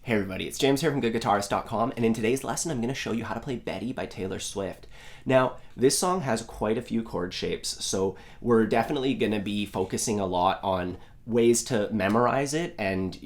Hey everybody, it's James here from GoodGuitarist.com, and in today's lesson I'm going to show you how to play Betty by Taylor Swift. Now, this song has quite a few chord shapes, so we're definitely going to be focusing a lot on ways to memorize it and,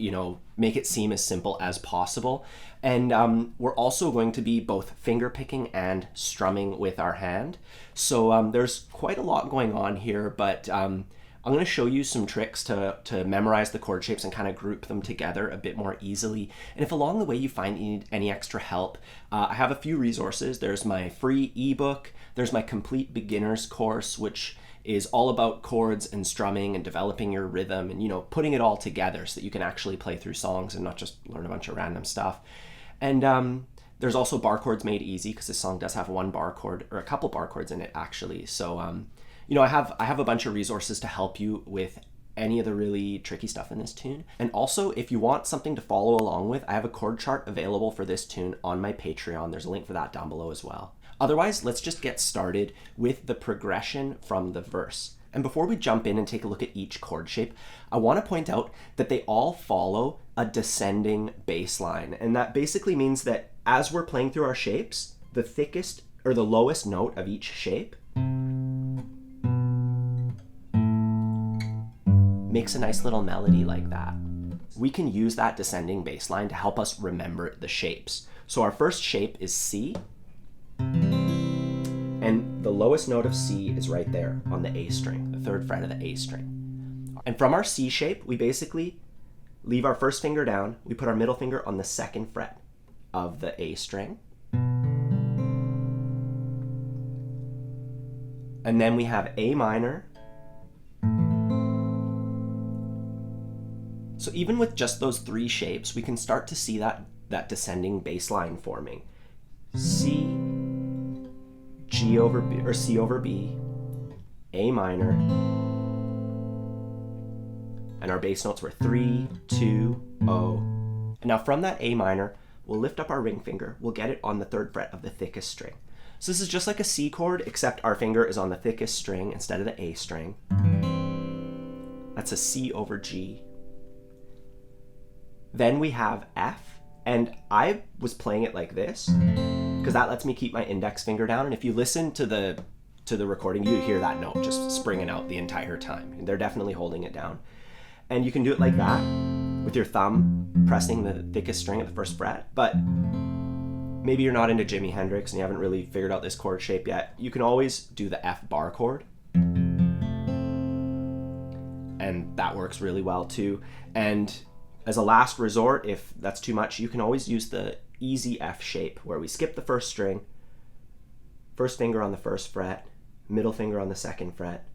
make it seem as simple as possible. And we're also going to be both finger picking and strumming with our hand. So there's quite a lot going on here, but I'm going to show you some tricks to memorize the chord shapes and kind of group them together a bit more easily. And if along the way you find you need any extra help, I have a few resources. There's my free ebook, there's my complete beginner's course, which is all about chords and strumming and developing your rhythm and putting it all together so that you can actually play through songs and not just learn a bunch of random stuff. And there's also Barre Chords Made easy, because this song does have one bar chord, or a couple bar chords in it actually. So I have a bunch of resources to help you with any of the really tricky stuff in this tune. And also, if you want something to follow along with, I have a chord chart available for this tune on my Patreon. There's a link for that down below as well. Otherwise, let's just get started with the progression from the verse. And before we jump in and take a look at each chord shape, I want to point out that they all follow a descending bass line. And that basically means that as we're playing through our shapes, the thickest or the lowest note of each shape makes a nice little melody like that. We can use that descending bass line to help us remember the shapes. So our first shape is C, and the lowest note of C is right there on the A string, the third fret of the A string. And from our C shape, we basically leave our first finger down, we put our middle finger on the second fret of the A string, and then we have A minor. So even with just those three shapes, we can start to see that descending bass line forming. C, G over B, or C over B, A minor, and our bass notes were 3, 2, O. And now from that A minor, we'll lift up our ring finger, we'll get it on the third fret of the thickest string. So this is just like a C chord, except our finger is on the thickest string instead of the A string. That's a C over G. Then we have F, and I was playing it like this because that lets me keep my index finger down. And if you listen to the recording, you hear that note just springing out the entire time. They're definitely holding it down. And you can do it like that with your thumb pressing the thickest string at the first fret. But maybe you're not into Jimi Hendrix and you haven't really figured out this chord shape yet. You can always do the F bar chord, and that works really well too. And as a last resort, if that's too much, you can always use the easy F shape, where we skip the first string, first finger on the first fret, middle finger on the second fret,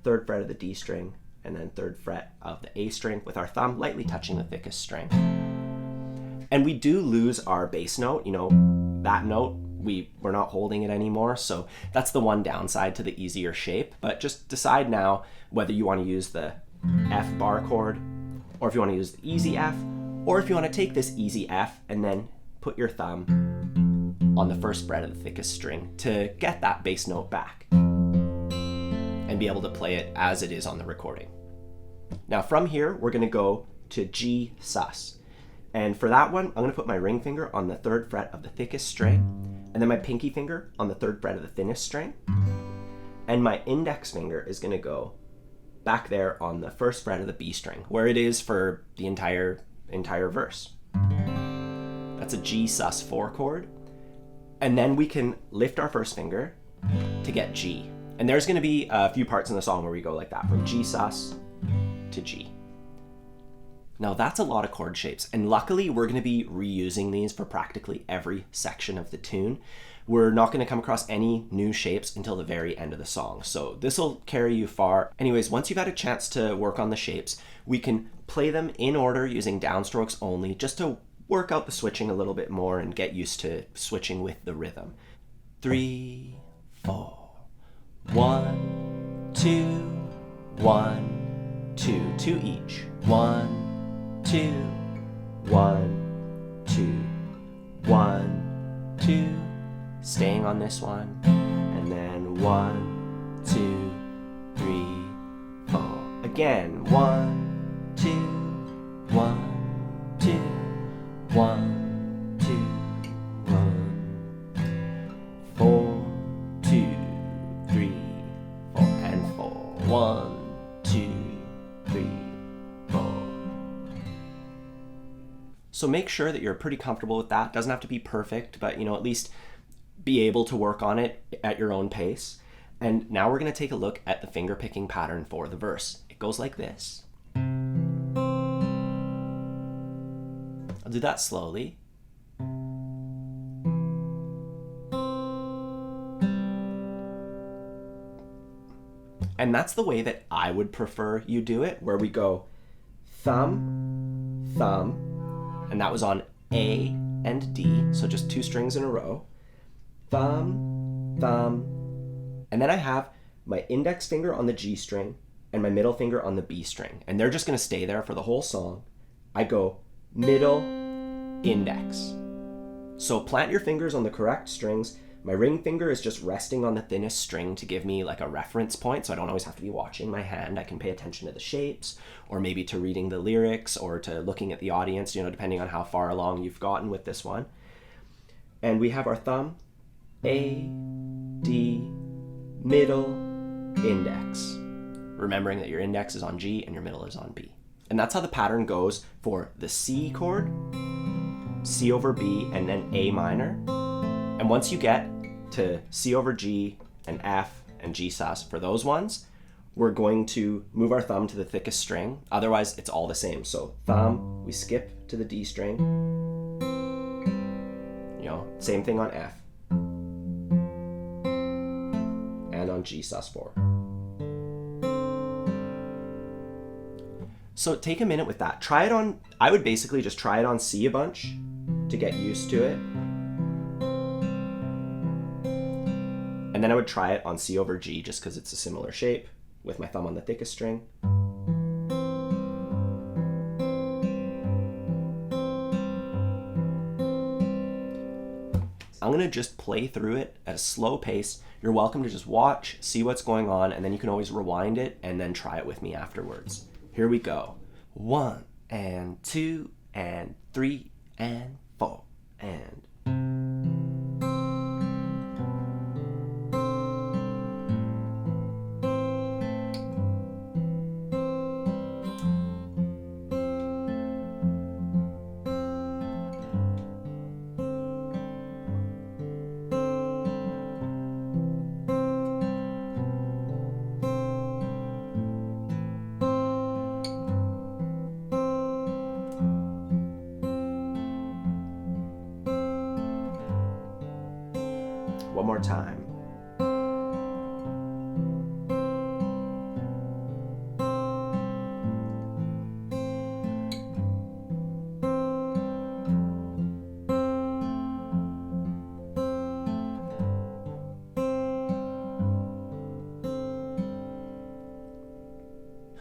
third fret of the D string, and then third fret of the A string with our thumb lightly touching the thickest string. And we do lose our bass note, that note, we're not holding it anymore, so that's the one downside to the easier shape. But just decide now whether you want to use the F bar chord, or if you want to use the easy F, or if you want to take this easy F and then put your thumb on the first fret of the thickest string to get that bass note back and be able to play it as it is on the recording. Now from here, we're going to go to G sus. And for that one, I'm going to put my ring finger on the third fret of the thickest string, and then my pinky finger on the third fret of the thinnest string, and my index finger is going to go back there on the first fret of the B string, where it is for the entire verse. That's a G-sus4 chord. And then we can lift our first finger to get G. And there's going to be a few parts in the song where we go like that, from G-sus to G. Now that's a lot of chord shapes, and luckily we're going to be reusing these for practically every section of the tune. We're not going to come across any new shapes until the very end of the song, so this will carry you far. Anyways, once you've had a chance to work on the shapes, we can play them in order using downstrokes only, just to work out the switching a little bit more and get used to switching with the rhythm. 3, 4, 1, 2, 1, 2, 2 each. 1, 2, 1, 2, 1, 2. Staying on this one, and then 1, 2, 3, 4. Again, 1, 2, 1, 2, 1, So make sure that you're pretty comfortable with that. Doesn't have to be perfect, but at least be able to work on it at your own pace. And now we're going to take a look at the finger picking pattern for the verse. It goes like this. I'll do that slowly. And that's the way that I would prefer you do it, where we go thumb, thumb, and that was on A and D, so just 2 strings in a row. Thumb, thumb, and then I have my index finger on the G string and my middle finger on the B string, and they're just going to stay there for the whole song. I go middle, index. So plant your fingers on the correct strings. My ring finger is just resting on the thinnest string to give me like a reference point, so I don't always have to be watching my hand. I can pay attention to the shapes, or maybe to reading the lyrics, or to looking at the audience, depending on how far along you've gotten with this one. And we have our thumb, A, D, middle, index. Remembering that your index is on G and your middle is on B. And that's how the pattern goes for the C chord, C over B, and then A minor. And once you get to C over G and F and G sus, for those ones, we're going to move our thumb to the thickest string. Otherwise, it's all the same. So thumb, we skip to the D string. Same thing on F. And on Gsus4. So take a minute with that. Try it on, I would basically just try it on C a bunch to get used to it. And then I would try it on C over G just because it's a similar shape with my thumb on the thickest string. I'm going to just play through it at a slow pace. You're welcome to just watch, see what's going on, and then you can always rewind it and then try it with me afterwards. Here we go. 1 and 2 and 3 and 4 and... One more time.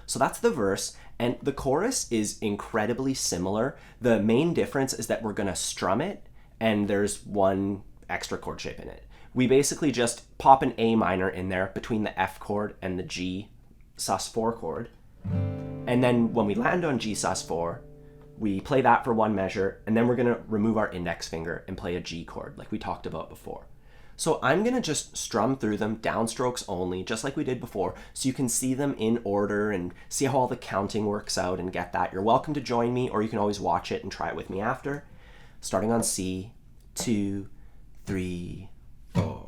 So that's the verse, and the chorus is incredibly similar. The main difference is that we're gonna strum it, and there's one extra chord shape in it. We basically just pop an A minor in there between the F chord and the Gsus4 chord. And then when we land on Gsus4, we play that for one measure, and then we're gonna remove our index finger and play a G chord like we talked about before. So I'm gonna just strum through them, downstrokes only, just like we did before, so you can see them in order and see how all the counting works out and get that. You're welcome to join me, or you can always watch it and try it with me after. Starting on C, 2, 3, 4.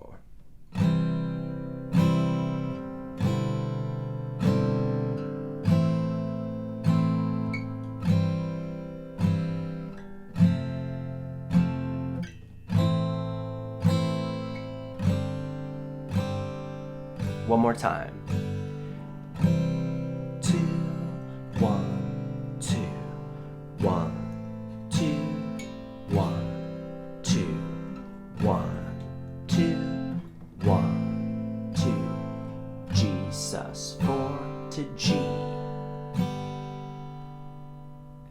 One more time. 2, 1, 2, 1, 2, 1, 2, 1, 2, 1, 2, Gsus4 to G.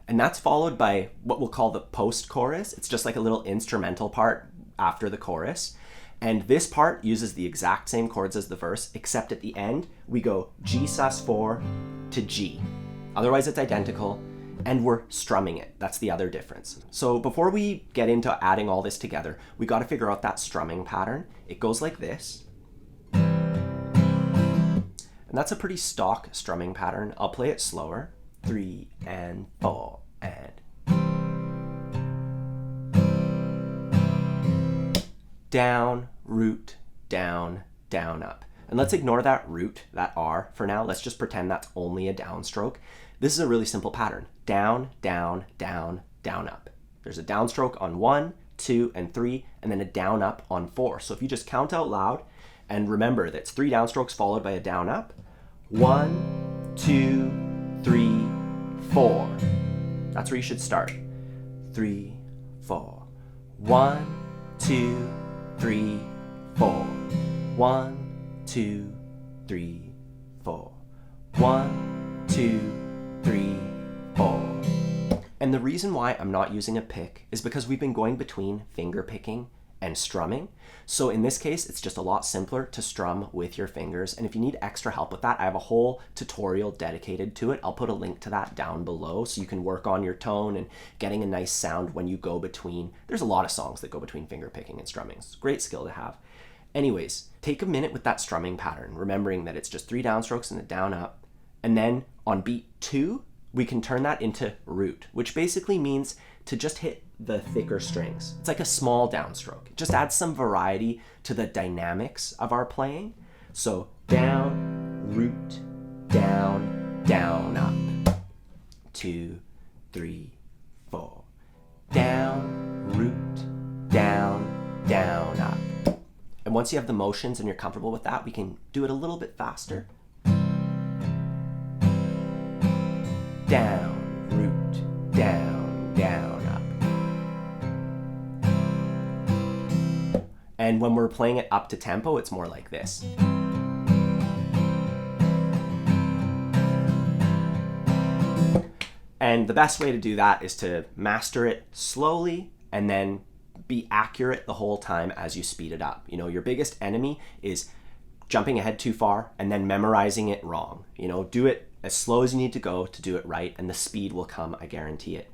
And that's followed by what we'll call the post-chorus. It's just like a little instrumental part after the chorus. And this part uses the exact same chords as the verse, except at the end, we go Gsus4 to G. Otherwise, it's identical, and we're strumming it. That's the other difference. So before we get into adding all this together, we got to figure out that strumming pattern. It goes like this. And that's a pretty stock strumming pattern. I'll play it slower. 3 and 4 and... down, root, down, down, up. And let's ignore that root, that R for now. Let's just pretend that's only a downstroke. This is a really simple pattern. Down, down, down, down, up. There's a downstroke on 1, 2, and 3, and then a down up on 4. So if you just count out loud, and remember that it's 3 downstrokes followed by a down up. 1, 2, 3, 4. That's where you should start. 3, 4. 1, 2, 3, 4. 1, 2, 3, 4. 1, 2, 3, 4. And the reason why I'm not using a pick is because we've been going between finger picking and strumming. So in this case, it's just a lot simpler to strum with your fingers. And if you need extra help with that, I have a whole tutorial dedicated to it. I'll put a link to that down below so you can work on your tone and getting a nice sound when you go between. There's a lot of songs that go between finger picking and strumming. It's a great skill to have. Anyways, take a minute with that strumming pattern, remembering that it's just 3 downstrokes and a down up. And then on beat 2, we can turn that into root, which basically means to just hit the thicker strings. It's like a small downstroke. It just adds some variety to the dynamics of our playing. So down, root, down, down, up. 2, 3, 4. Down, root, down, down, up. And once you have the motions and you're comfortable with that, we can do it a little bit faster. Down, root, down, down, up. And when we're playing it up to tempo, it's more like this. And the best way to do that is to master it slowly and then be accurate the whole time as you speed it up. You know, your biggest enemy is jumping ahead too far and then memorizing it wrong. You know, do it as slow as you need to go to do it right, and the speed will come, I guarantee it.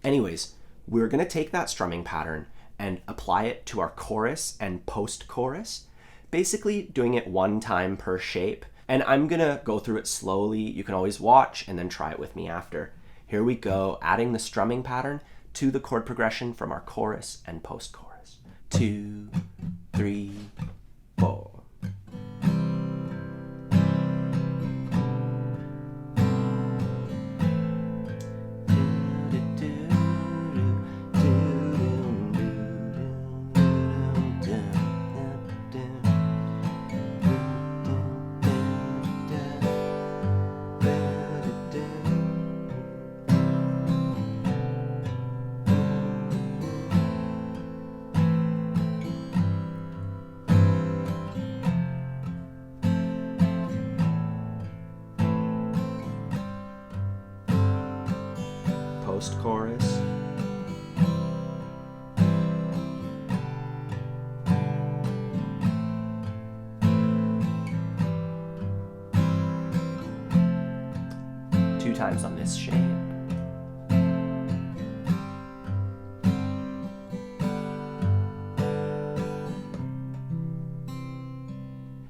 Anyways, we're gonna take that strumming pattern and apply it to our chorus and post-chorus, basically doing it 1 time per shape. And I'm gonna go through it slowly. You can always watch and then try it with me after. Here we go, adding the strumming pattern to the chord progression from our chorus and post-chorus. 2, 3, 4. Post-chorus. Two times on this shape.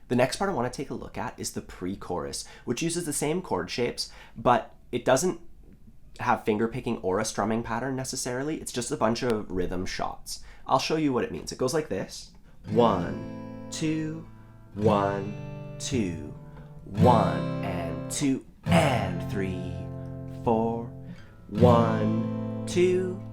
The next part I want to take a look at is the pre-chorus, which uses the same chord shapes, but it doesn't have finger picking or a strumming pattern necessarily. It's just a bunch of rhythm shots. I'll show you what it means. It goes like this. 1, 2, 1, 2, 1, and 2, and 3, 4. 1, 2,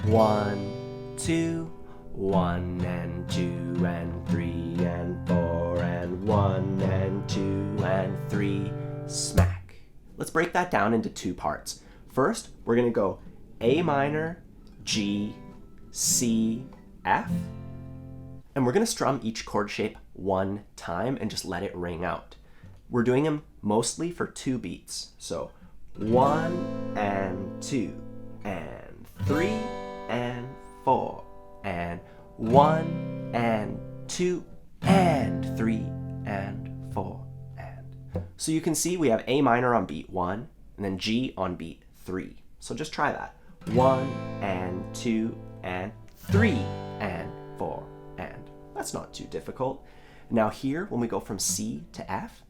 1, 2, 1, and 2, and 3, and 4, and 1, and 2, and 3, smack. Let's break that down into 2 parts. First, we're gonna go A minor, G, C, F, and we're gonna strum each chord shape 1 time and just let it ring out. We're doing them mostly for 2 beats. So 1 and 2 and 3 and 4 and 1 and 2 and 3 and 4 and. So you can see we have A minor on beat 1 and then G on beat 3. So just try that. 1 and 2 and 3 and 4 and. That's not too difficult. Now here, when we go from C to F,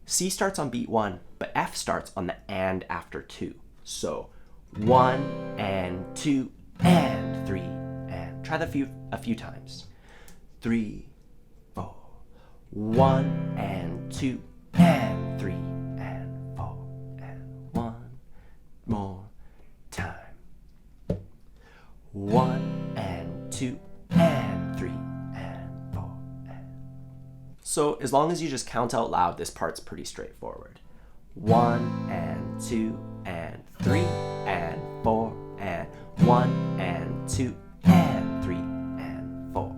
C starts on beat 1, but F starts on the and after 2. So 1 and 2 and 3 and. Try that a few times. 3, 4. 1 and 2 and 3 and 4 and 1 more time. 1 and 2 and 3 and 4 and... So as long as you just count out loud, this part's pretty straightforward. 1 and 2 and 3 and 4 and 1 and 2 and 3 and 4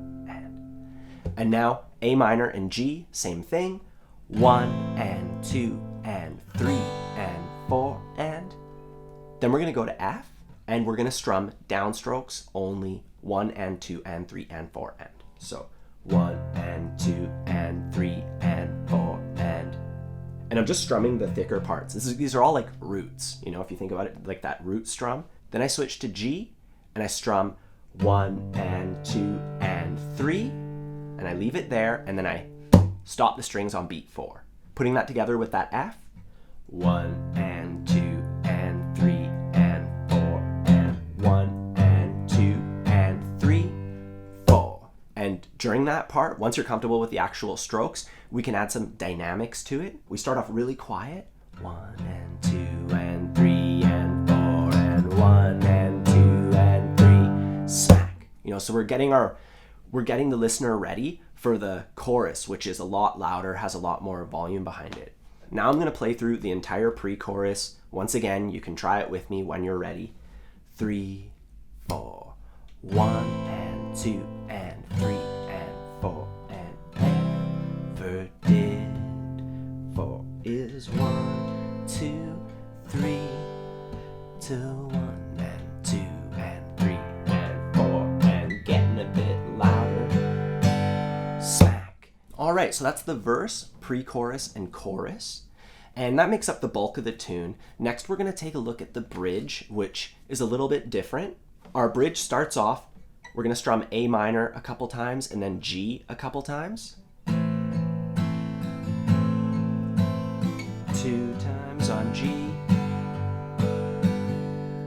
and now A minor and G, same thing. 1 and 2 and 3 and 4 and... Then we're going to go to F, and we're going to strum downstrokes only 1 and 2 and 3 and 4 and. So 1 and 2 and 3 and 4 and... And I'm just strumming the thicker parts. These are all like roots, you know, if you think about it, like that root strum. Then I switch to G, and I strum 1 and 2 and 3, and I leave it there, and then I stop the strings on beat 4. Putting that together with that F, 1 and 2 and 3 and 4 and 1 and 2 and 3, 4. And during that part, once you're comfortable with the actual strokes, we can add some dynamics to it. We start off really quiet. 1 and 2 and 3 and 4 and 1 and 2 and 3, smack. You know, so we're getting the listener ready for the chorus, which is a lot louder, has a lot more volume behind it. Now I'm going to play through the entire pre-chorus. Once again, you can try it with me when you're ready. 3, 4, 1 and 2 and 3 and 4 and ever did. 4 is 1, 2, 3 to 1 and 2 and 3 and 4 and getting a bit louder. Smack. All right, so that's the verse, pre-chorus, and chorus. And that makes up the bulk of the tune. Next, we're going to take a look at the bridge, which is a little bit different. Our bridge starts off, we're going to strum A minor a couple times and then G a couple times. 2 times on G.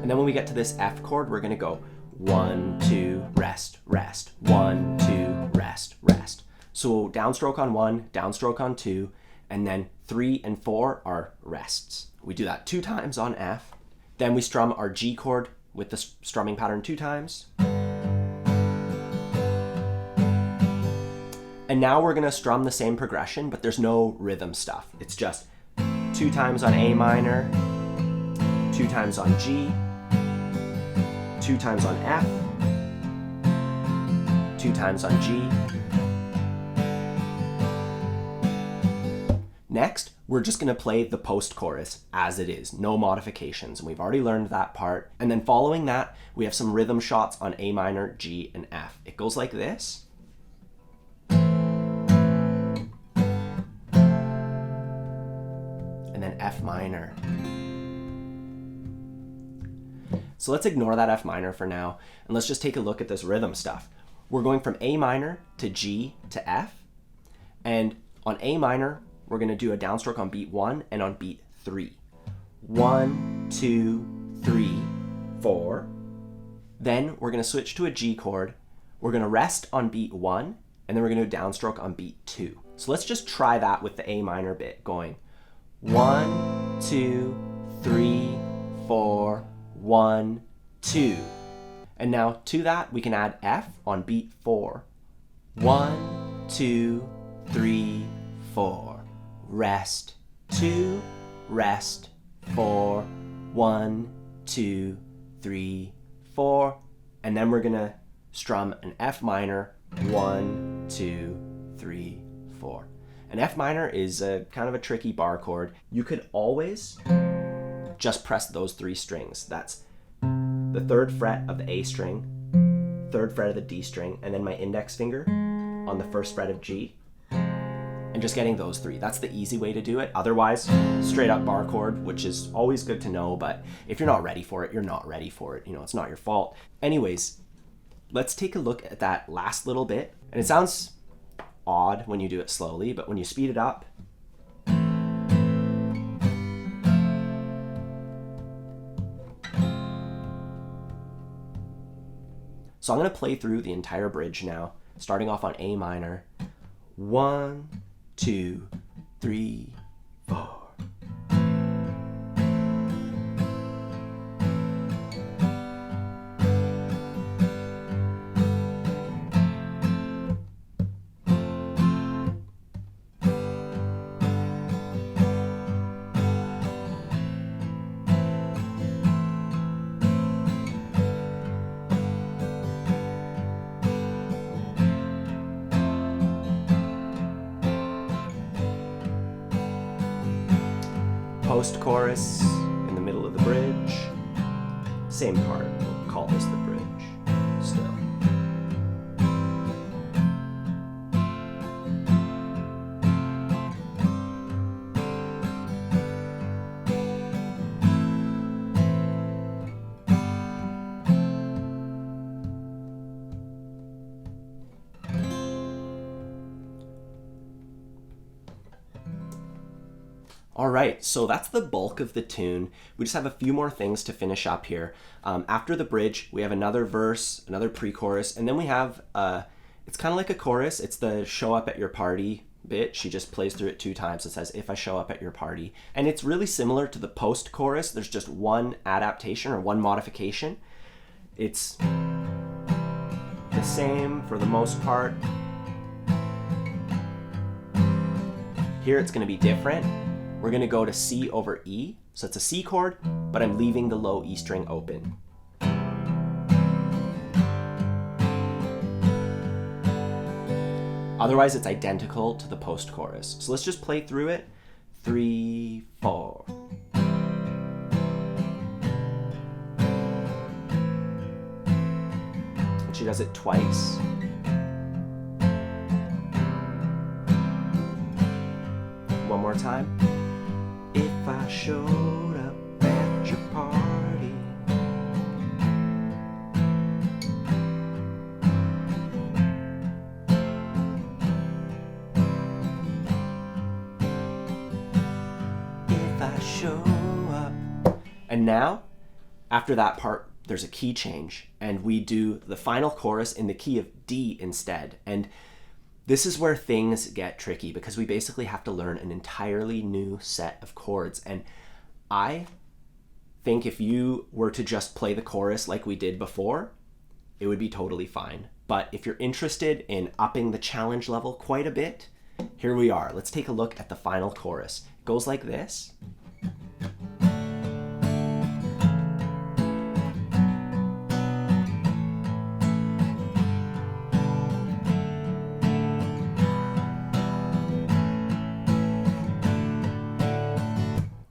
And then when we get to this F chord, we're going to go 1, 2, rest, rest, 1, 2, rest, rest. So downstroke on 1, downstroke on 2, and then 3 and 4 are rests. We do that 2 times on F. Then we strum our G chord with the strumming pattern 2 times. And now we're going to strum the same progression, but there's no rhythm stuff. It's just 2 times on A minor, 2 times on G, 2 times on F, 2 times on G. Next, we're just going to play the post-chorus as it is, no modifications, and we've already learned that part. And then following that, we have some rhythm shots on A minor, G, and F. It goes like this. And then F minor. So let's ignore that F minor for now, and let's just take a look at this rhythm stuff. We're going from A minor to G to F, and on A minor, we're going to do a downstroke on beat 1 and on beat 3. 1, 2, 3, 4. Then we're going to switch to a G chord. We're going to rest on beat 1, and then we're going to do a downstroke on beat 2. So let's just try that with the A minor bit, going 1, 2, 3, 4, 1, 2. And now to that, we can add F on beat 4. 1, 2, 3, 4. Rest, 2, rest, 4, 1, 2, 3, 4. And then we're going to strum an F minor, 1, 2, 3, 4. An F minor is a kind of a tricky bar chord. You could always just press those 3 strings. That's the 3rd fret of the A string, 3rd fret of the D string, and then my index finger on the 1st fret of G. And just getting those 3. That's the easy way to do it. Otherwise, straight up bar chord, which is always good to know, but if you're not ready for it, you're not ready for it. You know, it's not your fault. Anyways, let's take a look at that last little bit. And it sounds odd when you do it slowly, but when you speed it up, so I'm going to play through the entire bridge now. starting off on A minor. 1, 2, 3, 4. Post-chorus in the middle of the bridge. Same part, we'll call this the bridge still. All right, so that's the bulk of the tune. We just have a few more things to finish up here. After the bridge, we have another verse, another pre-chorus, and then we have, it's kind of like a chorus. It's the show up at your party bit. She just plays through it 2 times. It says, if I show up at your party. And it's really similar to the post-chorus. There's just one adaptation or one modification. It's the same for the most part. Here it's going to be different. We're going to go to C over E. So it's a C chord, but I'm leaving the low E string open. Otherwise, it's identical to the post-chorus. So let's just play through it. 3, 4. And she does it twice. One more time. If I showed up at your party, if I show up. And now, after that part, there's a key change, and we do the final chorus in the key of D instead. And this is where things get tricky because we basically have to learn an entirely new set of chords. And I think if you were to just play the chorus like we did before, it would be totally fine. But if you're interested in upping the challenge level quite a bit, here we are. Let's take a look at the final chorus. It goes like this.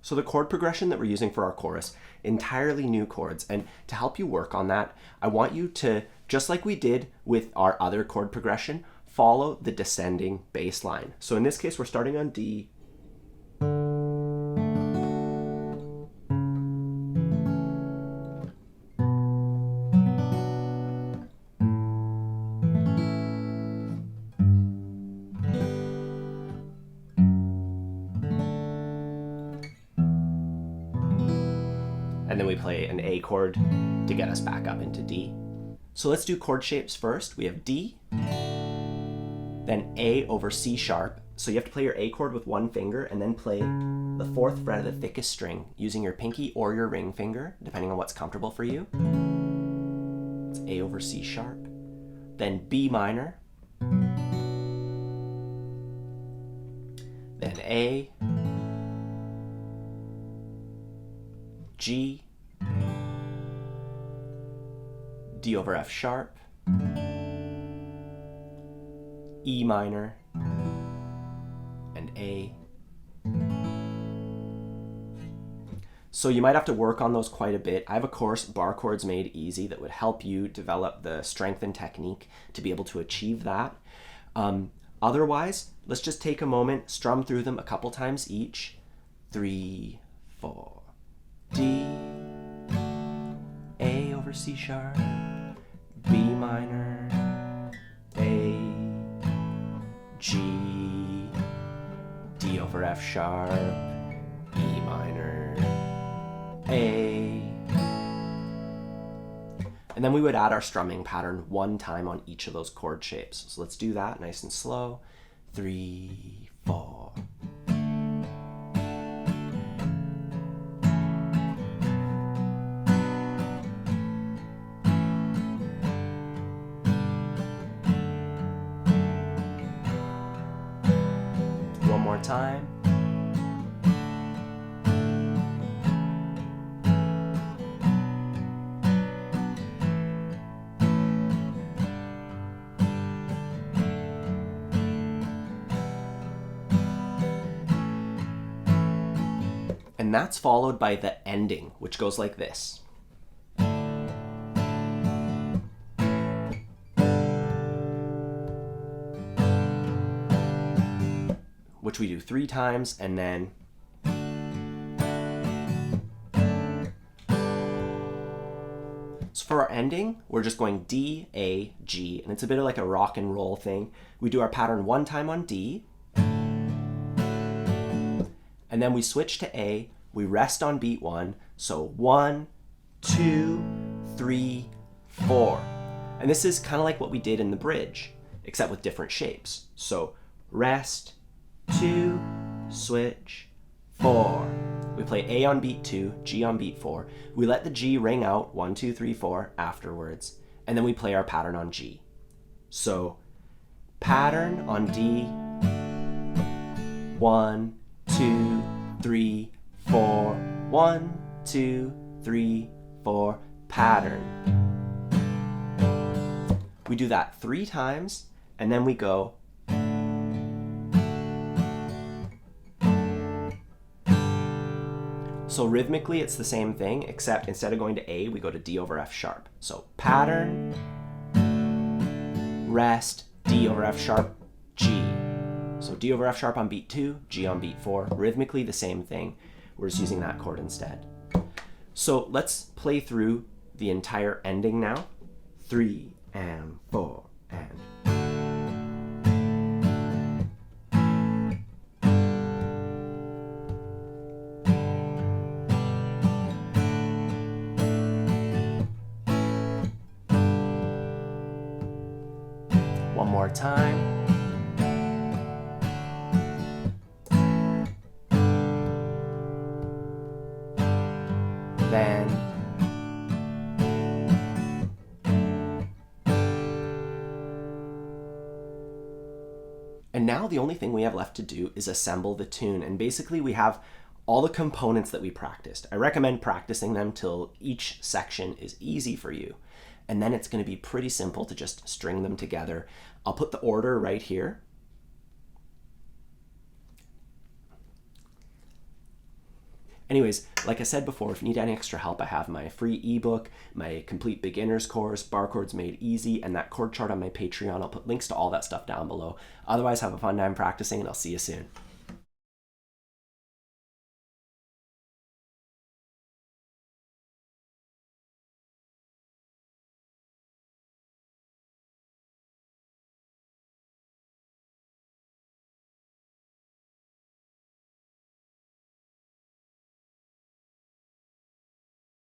So the chord progression that we're using for our chorus, entirely new chords. And to help you work on that, I want you to, just like we did with our other chord progression, follow the descending bass line. So in this case, we're starting on D. And then we play an A chord to get us back up into D. So let's do chord shapes first. We have D, then A over C sharp. So you have to play your A chord with one finger and then play the 4th fret of the thickest string using your pinky or your ring finger, depending on what's comfortable for you. It's A over C sharp. Then B minor. Then A, G, D over F sharp, E minor, and A. So you might have to work on those quite a bit. I have a course, Barre Chords Made Easy, that would help you develop the strength and technique to be able to achieve that. Otherwise, let's just take a moment, strum through them a couple times each. 3, 4. D, A over C sharp, B minor, A, G, D over F sharp, E minor, A. And then we would add our strumming pattern one time on each of those chord shapes. So let's do that nice and slow. 3, 4. One more time. And that's followed by the ending, which goes like this. Which we do 3 times, and then so for our ending, we're just going D, A, G, and it's a bit of like a rock and roll thing. We do our pattern one time on D, and then we switch to A, we rest on beat 1, so 1, 2, 3, 4. And this is kind of like what we did in the bridge, except with different shapes. So rest, 2, switch, 4. We play A on beat 2, G on beat 4. We let the G ring out 1, 2, 3, 4 afterwards, and then we play our pattern on G. So pattern on D, 1, 2, 3, 4, 1, 2, 3, 4, pattern. We do that 3 times, and then we go so rhythmically it's the same thing, except instead of going to A, we go to D over F sharp. So pattern, rest, D over F sharp, G. So D over F sharp on beat 2, G on beat 4. Rhythmically the same thing. We're just using that chord instead. So let's play through the entire ending now. 3 and 4 and. One more time. Then and now the only thing we have left to do is assemble the tune, and basically we have all the components that we practiced. I recommend practicing them till each section is easy for you, and then it's going to be pretty simple to just string them together. I'll put the order right here. Anyways, like I said before, if you need any extra help, I have my free ebook, my complete beginner's course, Barre Chords Made Easy, and that chord chart on my Patreon. I'll put links to all that stuff down below. Otherwise, have a fun time practicing, and I'll see you soon.